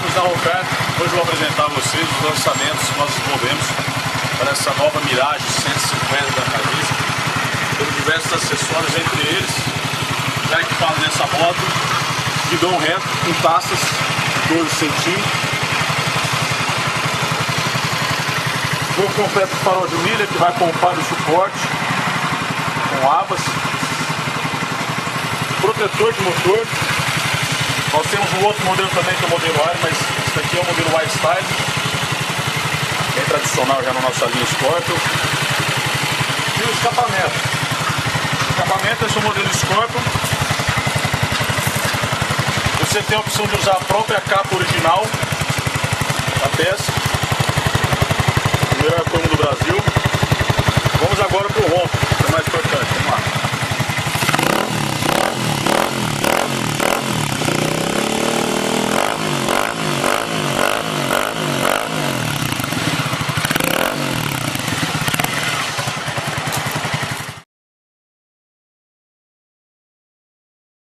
amigos da Rocar, hoje eu vou apresentar a vocês os lançamentos que nós desenvolvemos para essa nova Mirage 150 da Cavista. Temos diversos acessórios, entre eles, já equipado nessa moto, guidão reto com taças 12 centímetros, jogo completo de farol de milha que vai com o par de suporte, com abas, protetor de motor. Nós temos um outro modelo também que é o modelo R, mas esse daqui é o modelo White Style, bem tradicional já na nossa linha Scorpion. E o escapamento. O escapamento, esse é o modelo Scorpion. Você tem a opção de usar a própria capa original da peça, o melhor cromo do Brasil. Vamos agora para o rompo.